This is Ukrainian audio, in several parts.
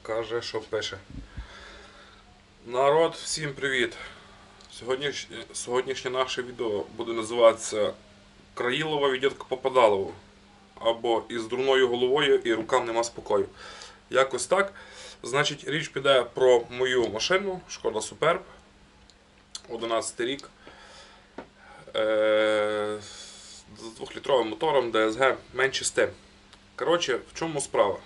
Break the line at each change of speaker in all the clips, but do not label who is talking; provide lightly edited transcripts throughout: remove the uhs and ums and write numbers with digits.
Каже, що пише. Народ, всім привіт! Сьогоднішнє наше відео буде називатися Країлова від дядька Попадалову. Або із дурною головою і рукам нема спокою. Якось так. Значить, річ піде про мою машину, Шкода Суперб. 11 рік. З 2-літровим мотором, DSG, менше з тим. Коротше, в чому справа?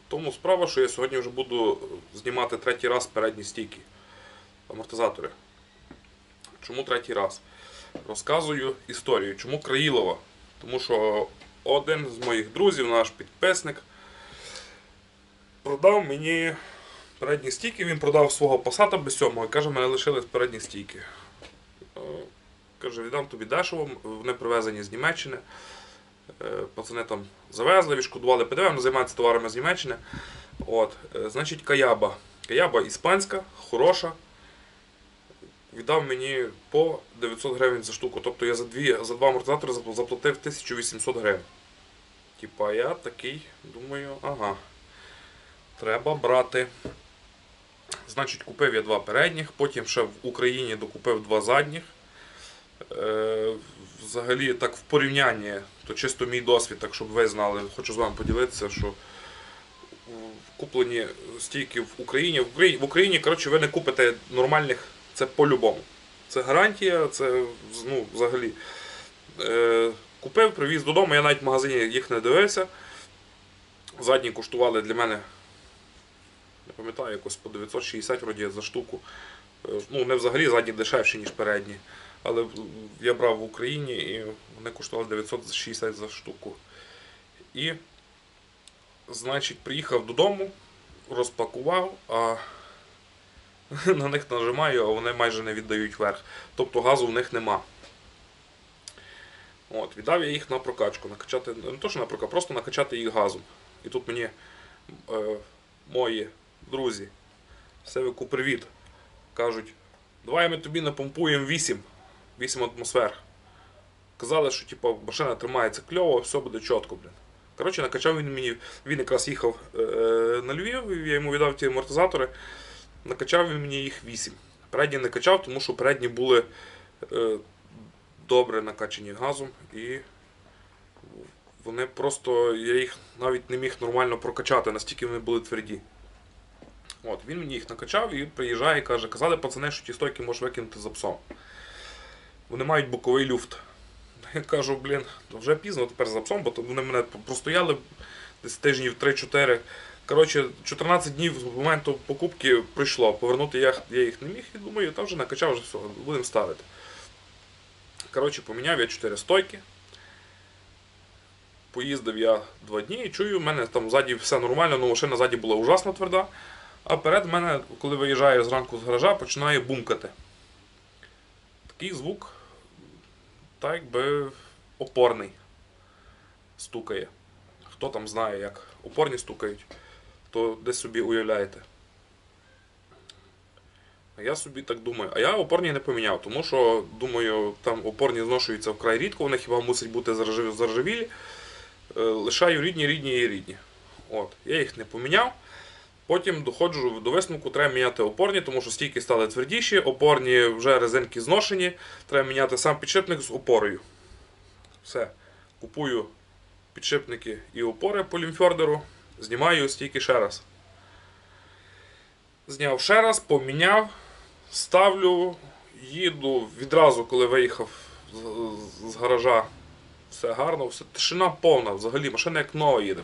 Тому справа, що я сьогодні вже буду знімати третій раз передні стійки, амортизатори. Чому третій раз? Розказую історію. Чому Країлова? Тому що один з моїх друзів, наш підписник, продав мені передні стійки. Він продав свого Passat без сьомого і каже, мене лишились передні стійки. Каже, віддам тобі дешево, вони привезені з Німеччини. Пацани там завезли, відшкодували ПДВ, вони займаються товарами з Німеччини. Значить, Каяба. Каяба іспанська, хороша. Віддав мені по 900 гривень за штуку. Тобто я за два амортизатори заплатив 1800 гривень. Типа я такий, думаю, ага, треба брати. Значить, купив я два передніх, потім ще в Україні докупив два задніх. Взагалі, так в порівнянні, то чисто мій досвід, так щоб ви знали, хочу з вами поділитися, що куплені стійки в Україні, коротше, ви не купите нормальних, це по-любому. Це гарантія, це, ну, взагалі. Купив, привіз додому, я навіть в магазині їх не дивився. Задні коштували для мене, не пам'ятаю, якось по 960 вроді за штуку. Ну, не взагалі задні дешевші, ніж передні. Але я брав в Україні і вони коштували 960 за штуку. І, значить, приїхав додому, розпакував, а на них нажимаю, а вони майже не віддають вверх. Тобто газу в них нема. Віддав я їх на прокачку. Накачати, не то, що на прокачку, просто накачати їх газом. І тут мені мої друзі, Севику привіт, кажуть, давай ми тобі напомпуємо 8 атмосфер. Казали, що типу, машина тримається кльово, все буде чітко. Коротше, накачав він мені, він якраз їхав на Львів, я йому віддав ті амортизатори, накачав він мені їх 8. Передні не качав, тому що передні були добре накачані газом і вони просто, я їх навіть не міг нормально прокачати, настільки вони були тверді. Він мені їх накачав і приїжджає і каже, казали пацани, що ті стойки можеш викинути за псом. Вони мають боковий люфт. Я кажу, вже пізно тепер за псом, бо вони мене простояли десь тижнів 3-4. Коротше, 14 днів з моменту покупки прийшло. Повернути я їх не міг і думаю, там вже накачав, вже все, будемо ставити. Коротше, поміняв я 4 стойки. Поїздив я 2 дні і чую, в мене там ззаді все нормально, але машина ззаді була ужасно тверда. А перед мене, коли виїжджаю зранку з гаража, починає бумкати. Такий звук, так якби опорний стукає. Хто там знає, як опорні стукають, то десь собі уявляєте. А я собі так думаю. А я опорні не поміняв, тому що, думаю, там опорні зношуються вкрай рідко, вони хіба мусять бути заржавілі. Лишаю рідні. Я їх не поміняв. Потім доходжу до висновку, треба міняти опорні, тому що стійки стали твердіші, опорні вже резинки зношені, треба міняти сам підшипник з опорою. Все. Купую підшипники і опори по лімфьордеру, знімаю стійки ще раз. Зняв ще раз, поміняв, ставлю, їду відразу, коли виїхав з гаража. Все гарно, все, тишина повна, взагалі машина як нова їде.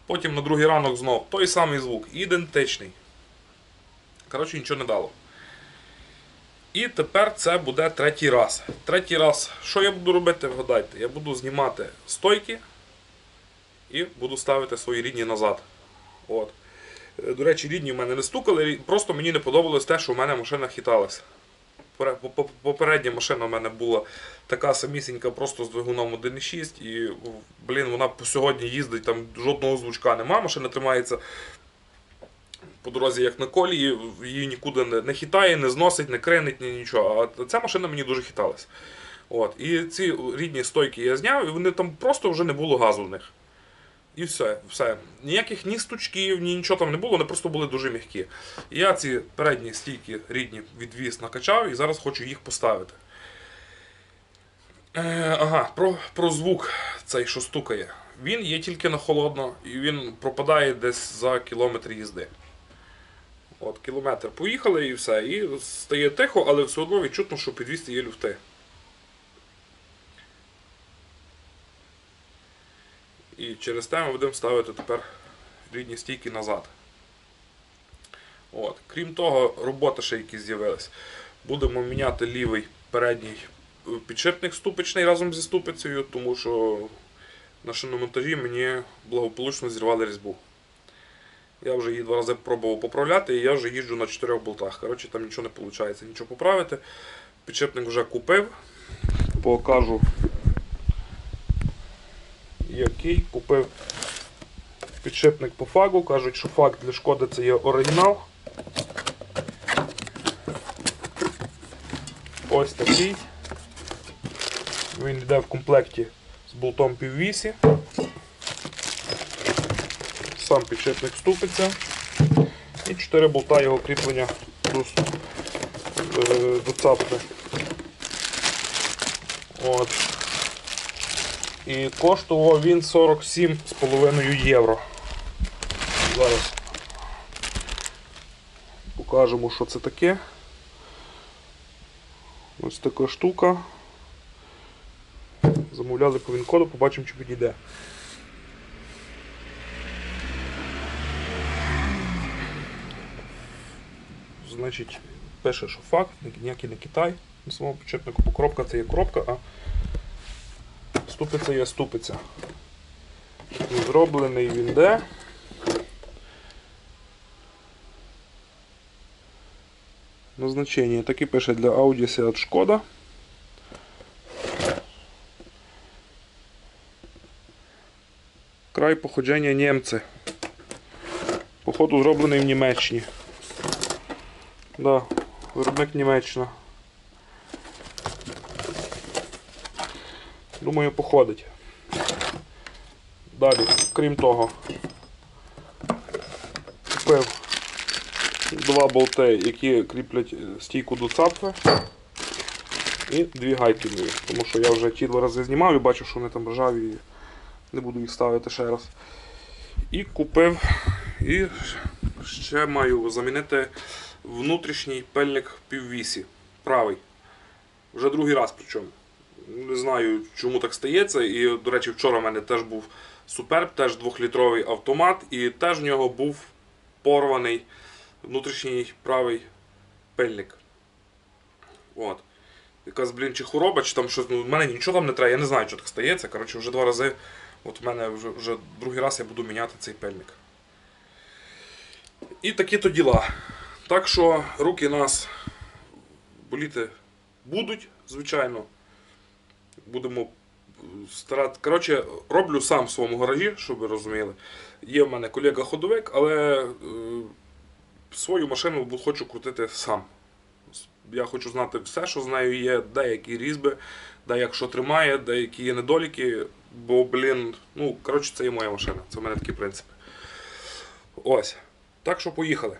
Потім на другий ранок знов той самий звук, ідентичний. Коротше, нічого не дало. І тепер це буде третій раз. Третій раз, що я буду робити, вгадайте, я буду знімати стойки і буду ставити свої рідні назад. До речі, рідні в мене не стукали, просто мені не подобалось те, що в мене машина хиталася. Попередня машина в мене була така самісінька, просто з двигуном 1.6 і, вона по сьогодні їздить, там жодного звучка нема, машина тримається по дорозі як на колії, її нікуди не хитає, не зносить, не кренить, ні нічого, а ця машина мені дуже хиталась. І ці рідні стойки я зняв, і вони там просто вже не було газу в них. І все. Ніяких ні стучків, ні нічого там не було, вони просто були дуже м'які. І я ці передні стійки рідні відвіз, накачав і зараз хочу їх поставити. Ага, про звук цей, що стукає. Він є тільки на холодно і він пропадає десь за кілометр їзди. От, кілометр поїхали і все. І стає тихо, але все одно відчутно, що підвісці є люфти. І через те ми будемо ставити тепер рідні стійки назад. От. Крім того, роботи ще якісь з'явились. Будемо міняти лівий передній підшипник ступичний разом зі ступицею, тому що на шиномонтажі мені благополучно зірвали різьбу. Я вже її 2 рази пробував поправляти і я вже їжджу на 4 болтах. Коротше, там нічого не виходить, нічого поправити. Підшипник вже купив. Покажу, який. Купив підшипник по фагу. Кажуть, що фаг для Шкоди це є оригінал. Ось такий. Він йде в комплекті з болтом піввісі. Сам підшипник ступиться. І 4 болта його кріплення до цапки. От. І коштував він 47,5 євро. Зараз покажемо, що це таке. Ось така штука. Замовляли по він-коду, побачимо, чи підійде. Значить, пише, що факт, ніякий не Китай. На самому підшипнику, бо коробка це є коробка, а ступиця є ступиця. Зроблений він де. Назначення таки пише для Audi Seat Шкода. Край походження німці. Походу зроблений в Німеччині. Да, виробник Німеччина. Думаю, походить. Далі, крім того, купив 2 болти, які кріплять стійку до цапки, і 2 гайки нові, тому що я вже ті 2 рази знімав і бачив, що вони там ржаві, і не буду їх ставити ще раз. І купив, і ще маю замінити внутрішній пильник піввісі, правий. Вже другий раз причому. Не знаю, чому так стається. І, до речі, вчора в мене теж був Суперб, теж 2-літровий автомат, і теж в нього був порваний внутрішній правий пильник. От. Якась, блін, чи хвороба, чи там щось, ну, в мене нічого там не треба, я не знаю, що так стається. Коротше, вже 2 рази, от в мене вже другий раз я буду міняти цей пильник. І такі-то діла. Так що руки нас боліти будуть, звичайно. Будемо старати. Коротше, роблю сам в своєму гаражі, щоб ви розуміли. Є в мене колега-ходовик, але свою машину хочу крутити сам. Я хочу знати все, що з нею є, деякі різьби, де як що тримає, деякі є недоліки, бо, блін, ну, коротше, це є моя машина, це в мене такі принципи. Ось. Так що поїхали.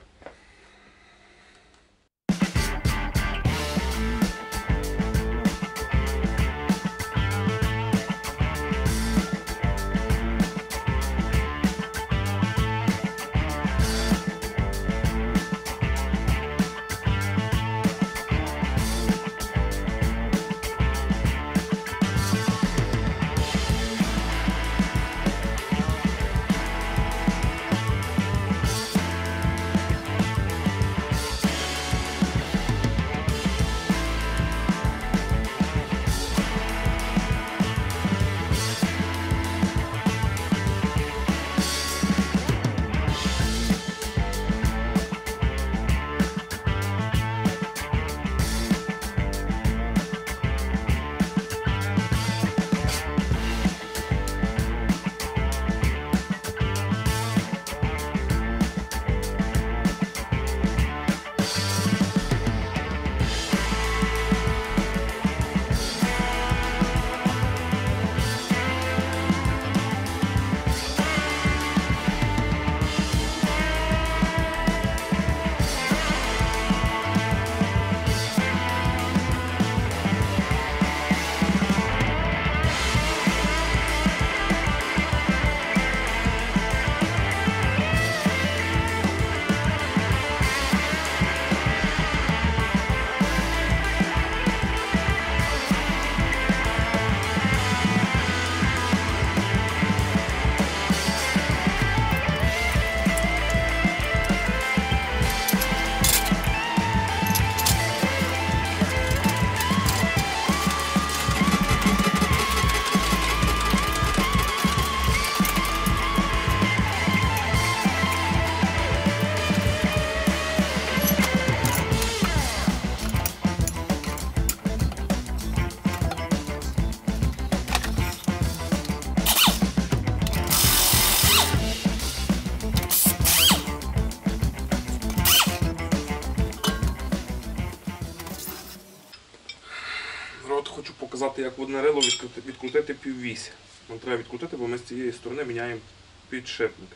показати, як в одне рило відкрутити піввісь. Нам треба відкрутити, бо ми з цієї сторони міняємо підшипник.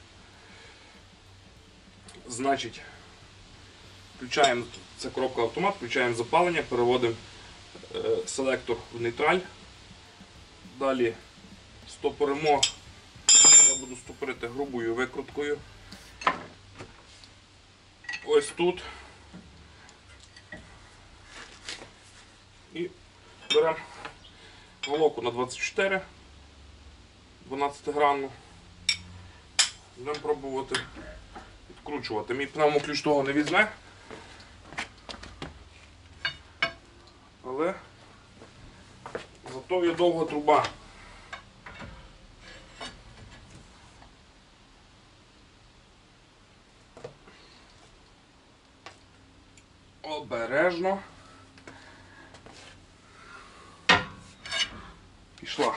Значить, включаємо, це коробка автомат, включаємо запалення, переводимо селектор в нейтраль. Далі стопоримо, я буду стопорити грубою викруткою. Ось тут. І беремо головку на 24, 12-гранну. Будемо пробувати відкручувати. Мій пневмоключ того не візьме, але зато є довга труба. Обережно. Пішла.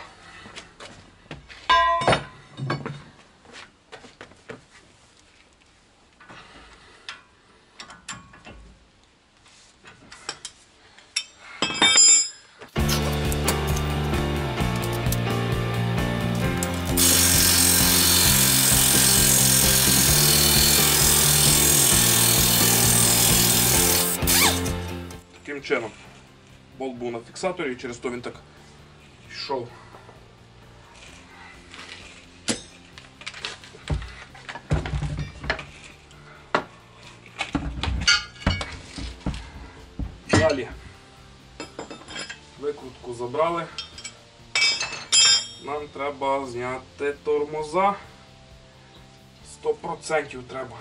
Таким чином, болт був на фіксаторі і через то він так йшов. Далі викрутку забрали, нам треба зняти тормоза, 100% треба.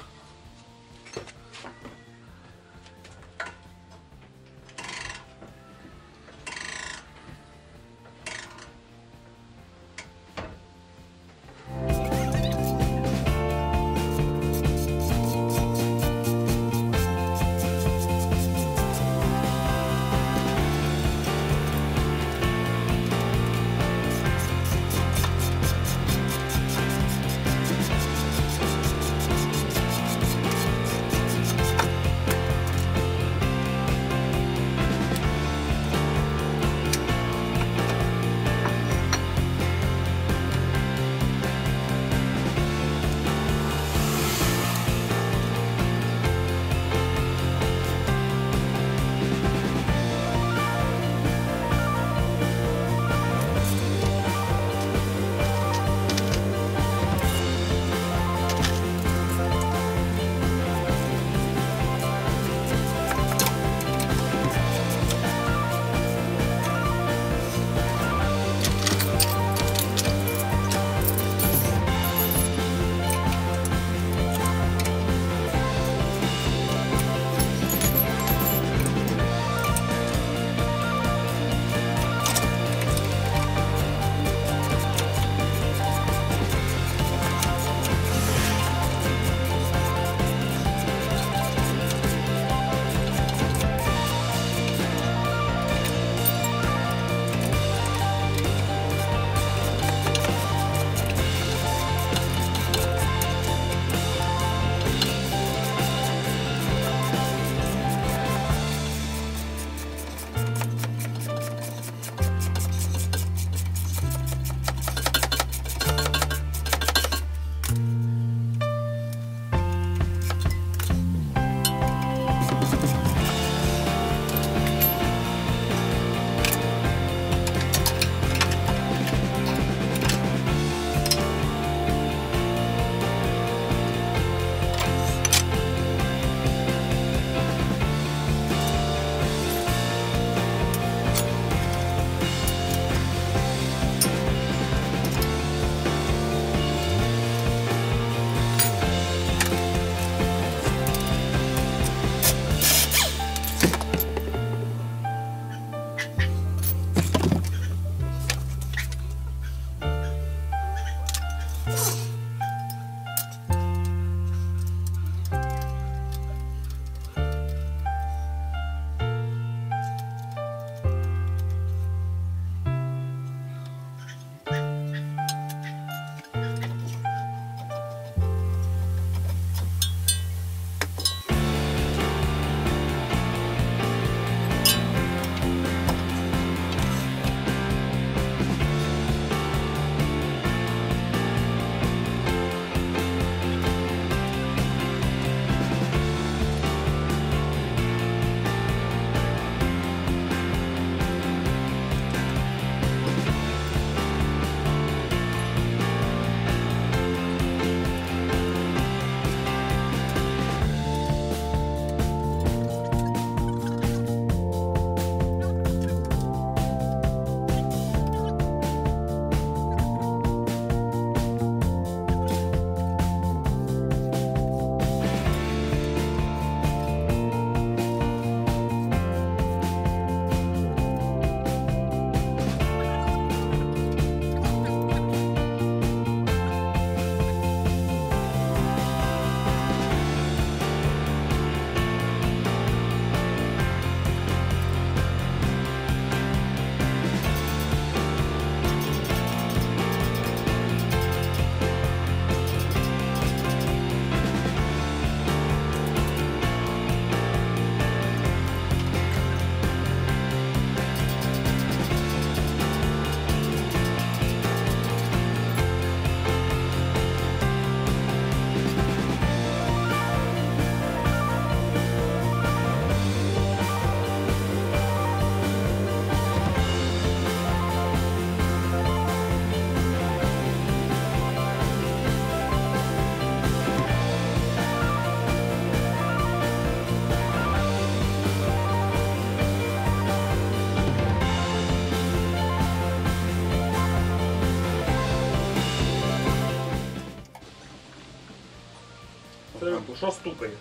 Це що стукає?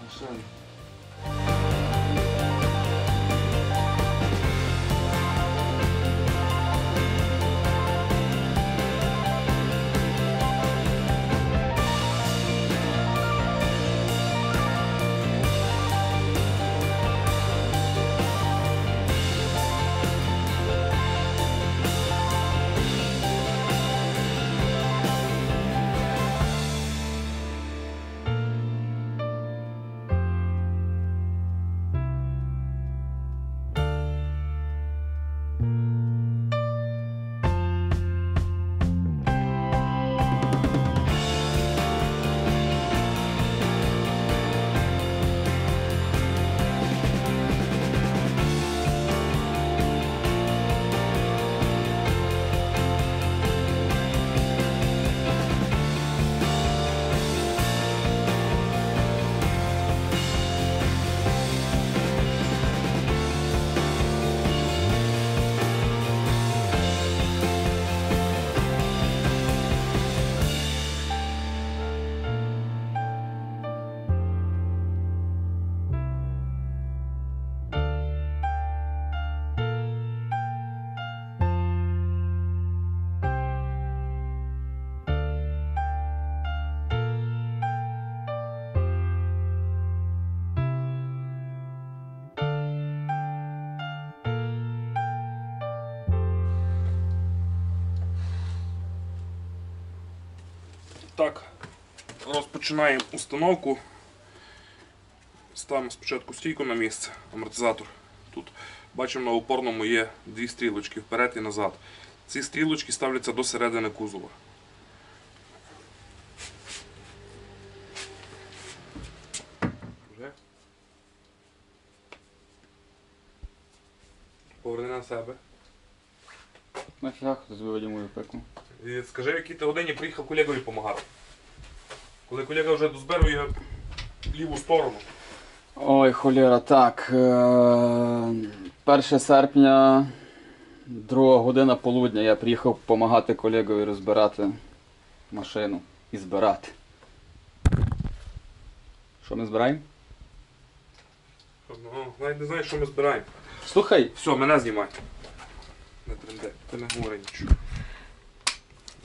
Машина.
Так, розпочинаємо установку. Ставимо спочатку стійку на місце, амортизатор. Тут бачимо на опорному є дві стрілочки вперед і назад. Ці стрілочки ставляться до середини кузова. Поверни на себе.
Нафіга хтось виводив мою пеку.
І скажи, в якій ти годині приїхав колегові допомагати. Коли колега вже дозбирує ліву сторону.
Ой, холєра, так. 1 серпня, 2 година полудня я приїхав допомагати колегові розбирати машину і збирати. Що ми збираємо?
Ну, навіть не знаю, що ми збираємо.
Слухай,
Все, мене знімай. Не тренде, ти не говори нічого.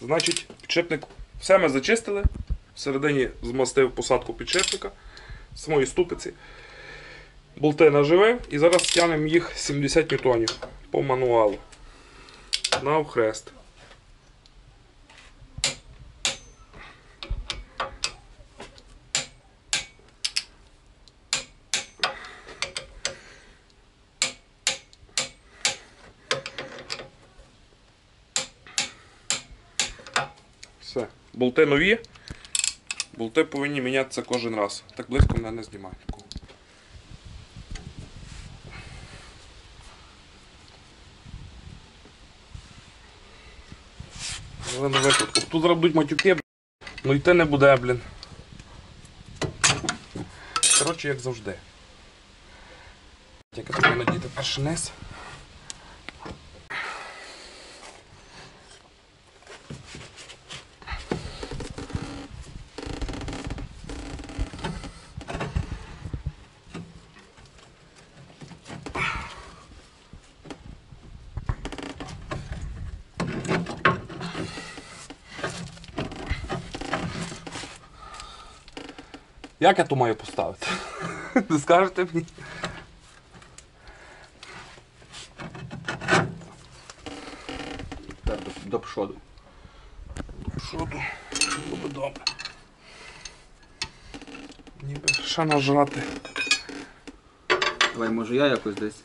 Значить, підшипник, все ми зачистили. Всередині змастив посадку підшипника, самої ступиці. Болти наживив і зараз тягнемо їх 70 ньютонів по мануалу. Навхрест. Все. Болти нові. Болти повинні мінятися кожен раз. Так близько мене не знімай нікого. Зелена викрутка. Тут зараз будуть матюки, ну йти не буде, блін. Коротше, як завжди. Тільки треба надіти перший низ. Як я то маю поставити? Не скажете мені?
тепер до пшоду.
Пшоду. Було добре. Ніби ще нажати.
Давай, може я якось десь.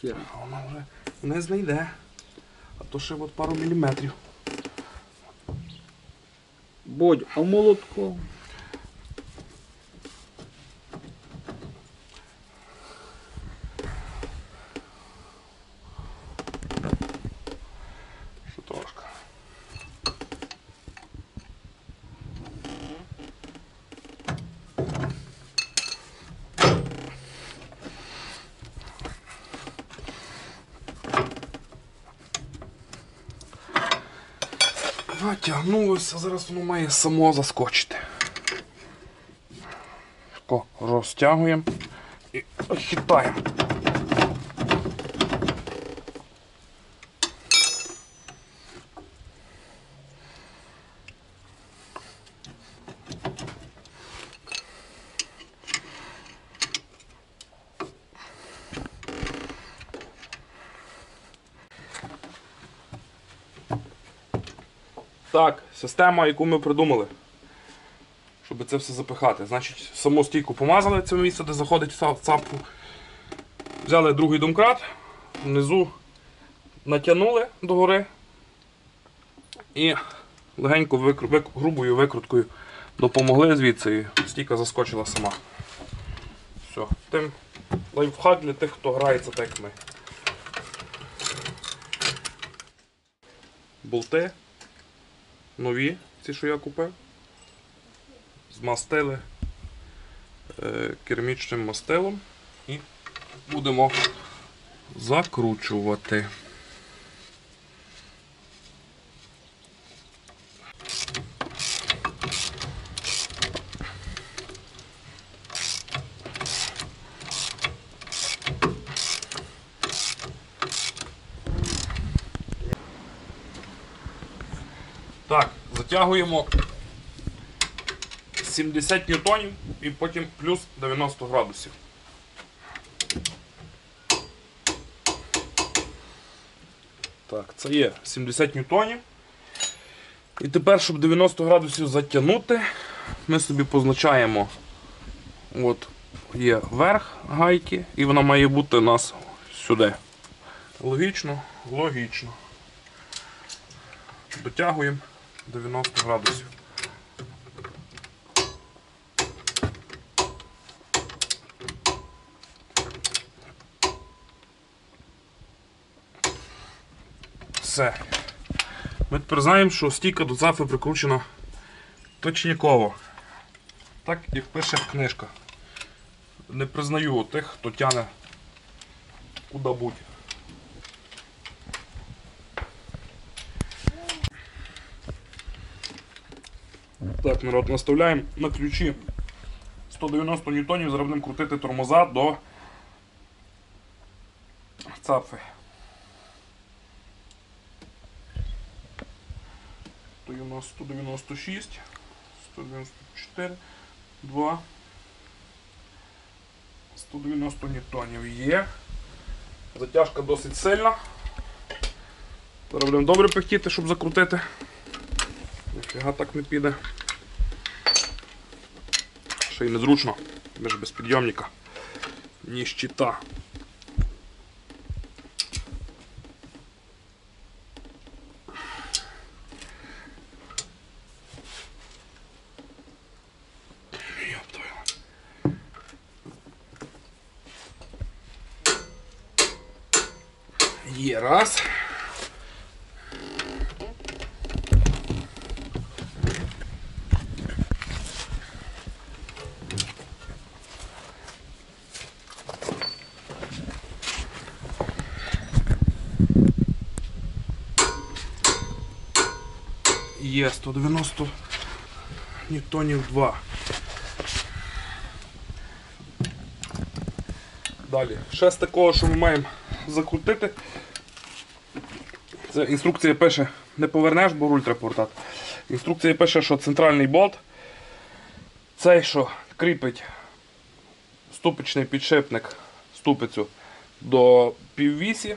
Хер.
А вона вже не знайде. А то ще от пару міліметрів.
Бодь, а молотком?
Ще трошки. От. затягнулося, зараз воно має само заскочити. Тако розтягуємо і хитаємо. Так, система, яку ми придумали, щоб це все запихати. Значить, саму стійку помазали, це місце, де заходить в цапку. Взяли другий домкрат, внизу натягнули догори і легенько грубою викруткою допомогли звідси і стійка заскочила сама. Все. Тим лайфхак для тих, хто грається так як ми. Болти нові, ці, що я купив, змастили керамічним мастилом і будемо закручувати. Так, затягуємо 70 ньютонів і потім плюс 90 градусів. Так, це є 70 ньютонів. І тепер, щоб 90 градусів затягнути, ми собі позначаємо, от є верх гайки, і вона має бути у нас сюди. Логічно, логічно. Дотягуємо 90 градусів. Все. Ми тепер знаємо, що стійка до цафи прикручена точніково. Так, як пише книжка. Не признаю тих, хто тягне куди-будь. Так, народ, наставляємо на ключі 190 ньютонів, зараз будемо крутити тормоза до цапфи. То є у нас 196, 194, 2, 190 ньютонів є. Затяжка досить сильна. Зараз будемо добре пихтіти, щоб закрутити. Ніфіга так не піде. Ще й незручно, ми ж без підйомника, ні щита. Є раз. Є 190 ньютонів 2. Далі, ще з такого, що ми маємо закрутити. Це інструкція пише, не повернеш, бо руль треба повертати. Інструкція пише, що центральний болт, цей, що кріпить ступичний підшипник, ступицю до піввісі,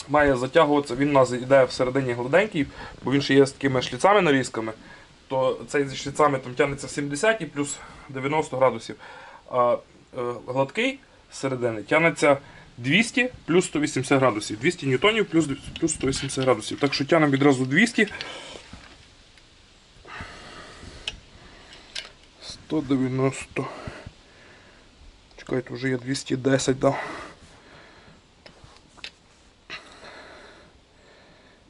має затягуватися, він у нас йде всередині гладенький, бо він ще є з такими шліцами нарізками, то цей зі шліцами там тягнеться 70 і плюс 90 градусів, а гладкий зсередини тягнеться 200 плюс 180 градусів. 200 ньютонів плюс 180 градусів. Так що тягнемо відразу 200. 190. Чекайте, вже є 210 дав.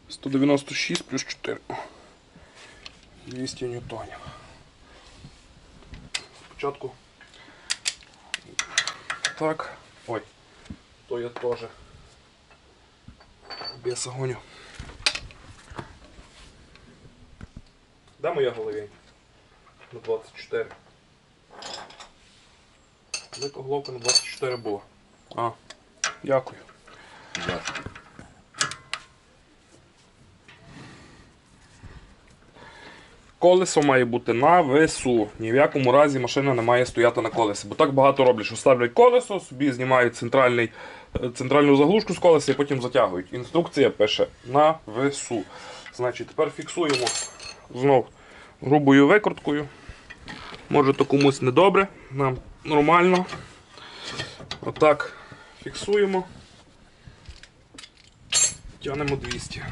196 плюс 4. 200 ньютонів. Спочатку так. Ой. То я теж без огоню. Де моя головень? На 24. Велика головка на 24 була. А, дякую. Колесо має бути на весу. Ні в якому разі машина не має стояти на колесі. Бо так багато роблять, що ставлять колесо, собі знімають центральну заглушку з колеса і потім затягують. Інструкція пише на весу. Значить, тепер фіксуємо знов грубою викруткою. Може то комусь недобре, нам нормально. Отак фіксуємо. Тягнемо 200.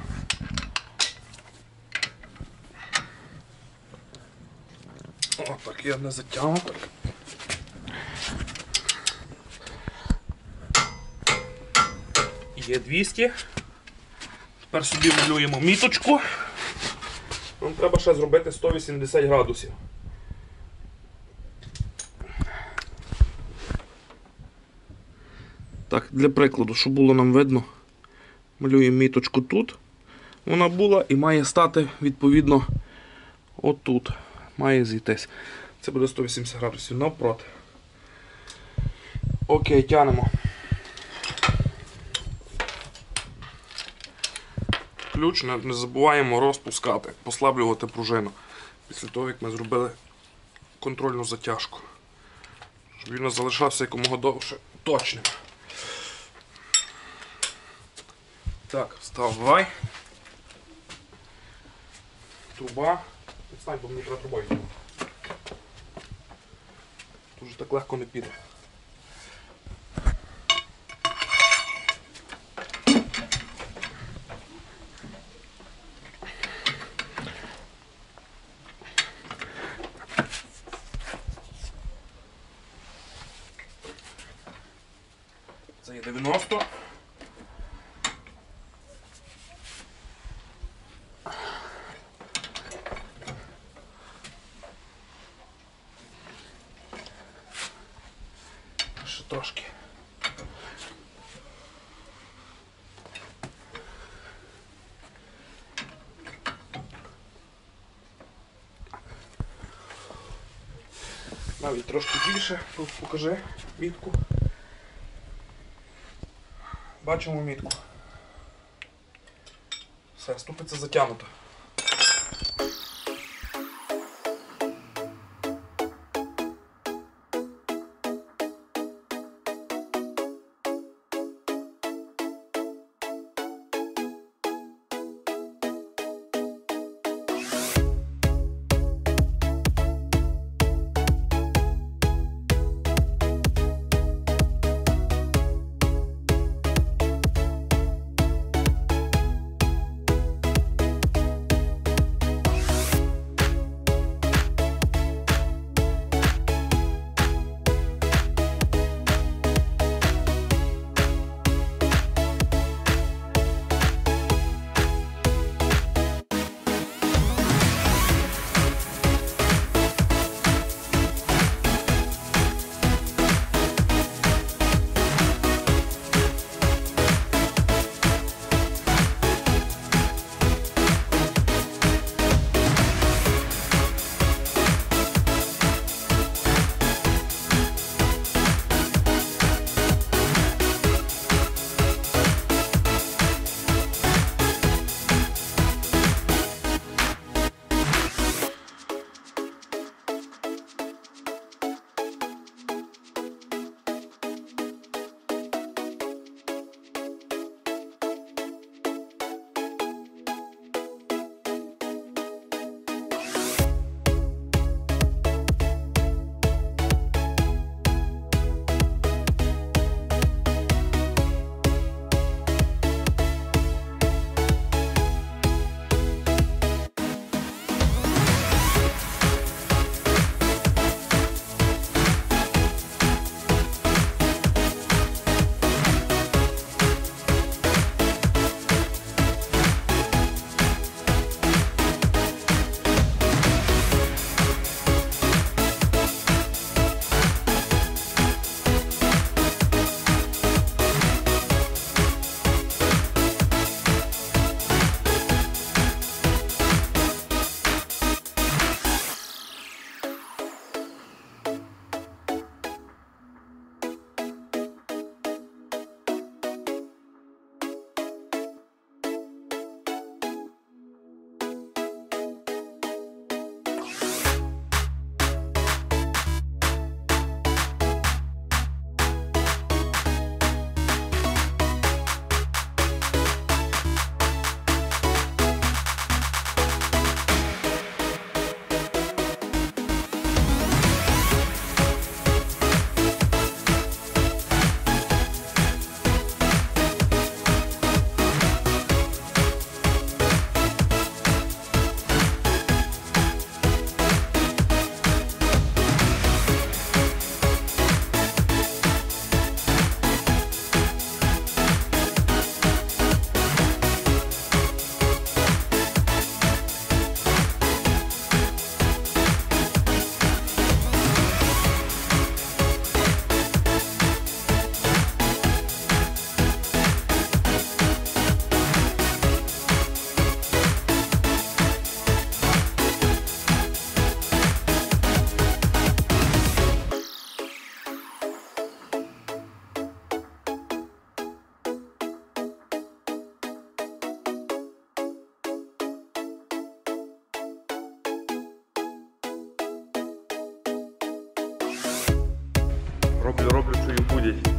Отак, я не затягну. Є 200. Тепер собі малюємо міточку. Нам треба ще зробити 180 градусів. Так, для прикладу, щоб було нам видно, малюємо міточку тут. Вона була і має стати, відповідно, отут. Має зійтись. Це буде 180 градусів навпроти. Окей, тянемо. Ключ не забуваємо розпускати, послаблювати пружину. Після того, як ми зробили контрольну затяжку. Щоб він залишався якомога довше точним. Так, вставай. Труба. Відстань, бо мені треба трубою. Дуже так легко не піде. Це є 90. Ще трошки. Навіть трошки більше. Тут покажи мітку. Бачимо мітку. Все, ступиця затягнута. роблять, що їх будять.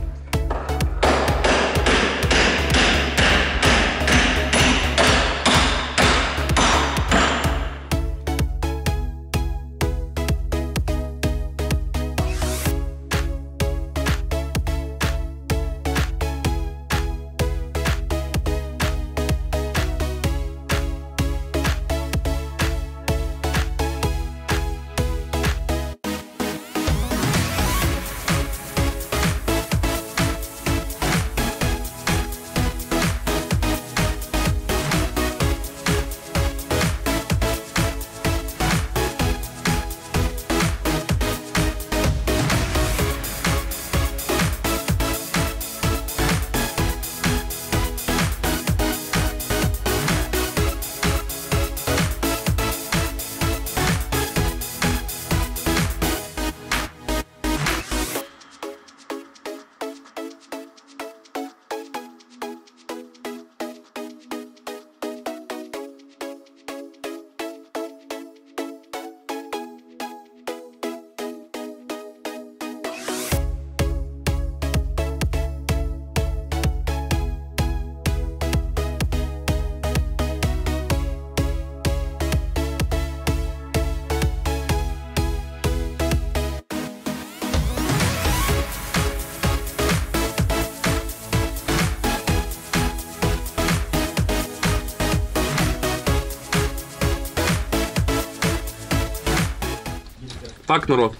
Так, народ.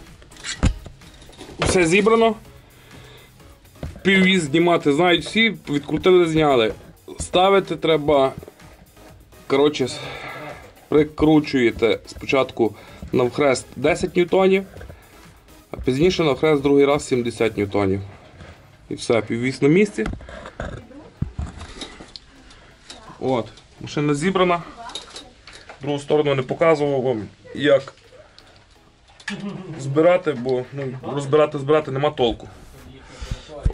Все зібрано. Піввіз знімати знають всі, відкрутили, зняли. Ставити треба. Коротше, прикручуєте спочатку навхрест 10 ньютонів, а пізніше навхрест другий раз 70 ньютонів. І все, піввіз на місці. От, машина зібрана. Другу сторону не показував вам, як збирати, бо розбирати нема толку.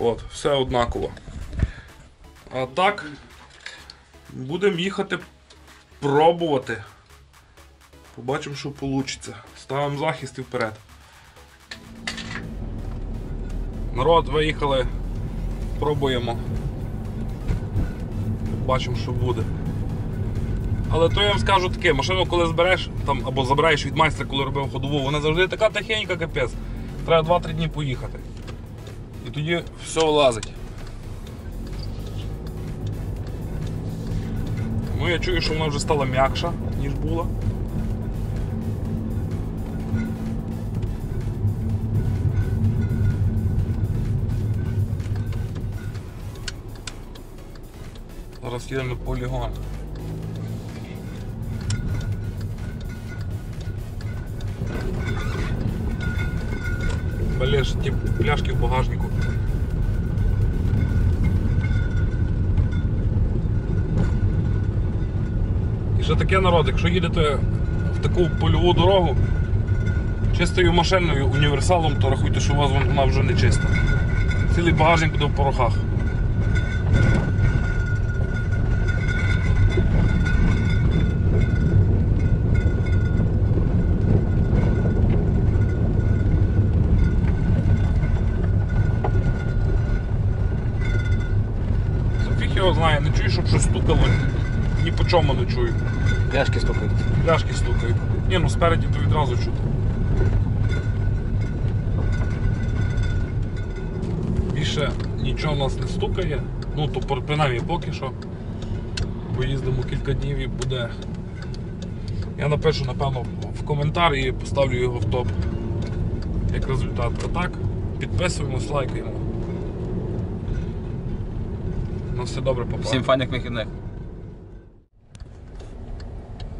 От, все однаково. А так, будемо їхати пробувати. Побачимо, що вийде. Ставимо захист і вперед. Народ, виїхали, пробуємо. Бачимо, що буде. Але то я вам скажу таке, машину коли збереш, там, або забираєш від майстра, коли робив ходову, вона завжди така тихенька, капець. Треба 2-3 дні поїхати. І тоді все влазить. Ну, я чую, що вона вже стала м'якша, ніж була. Зараз їдемо на полігон. Балеш, ті пляшки в багажнику. І ще таке, народ, якщо їдете в таку польову дорогу чистою машиною, універсалом, то рахуйте, що у вас вона вже не чиста. Цілий багажник буде в порохах. Його знає, не чую, щоб щось стукало, ні по чому не чую.
Пляшки стукають.
Пляшки стукають. Ні, ну спереді то відразу чути. Більше нічого в нас не стукає, ну то принаймні поки що. Бо їздимо кілька днів і буде. Я напишу, напевно, в коментар і поставлю його в топ як результат. А так, підписуємось, лайкаємо. Ну все добре, папа.
Всім файних вихідних.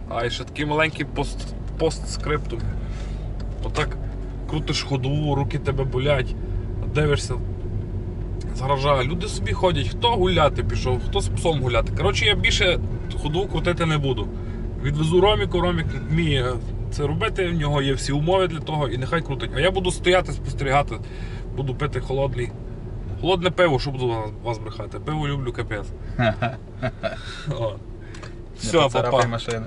А і ще такий маленький постскриптум. Отак крутиш ходову, руки тебе болять, дивишся з гаража. Люди собі ходять, хто гуляти пішов, хто з псом гуляти. Коротше, я більше ходову крутити не буду. Відвезу Роміку, Ромік вміє це робити, в нього є всі умови для того і нехай крутить. А я буду стояти, спостерігати, буду пити холодне пиво, що буду вас брехати. Пиво люблю, капець. Все, папа.
машини.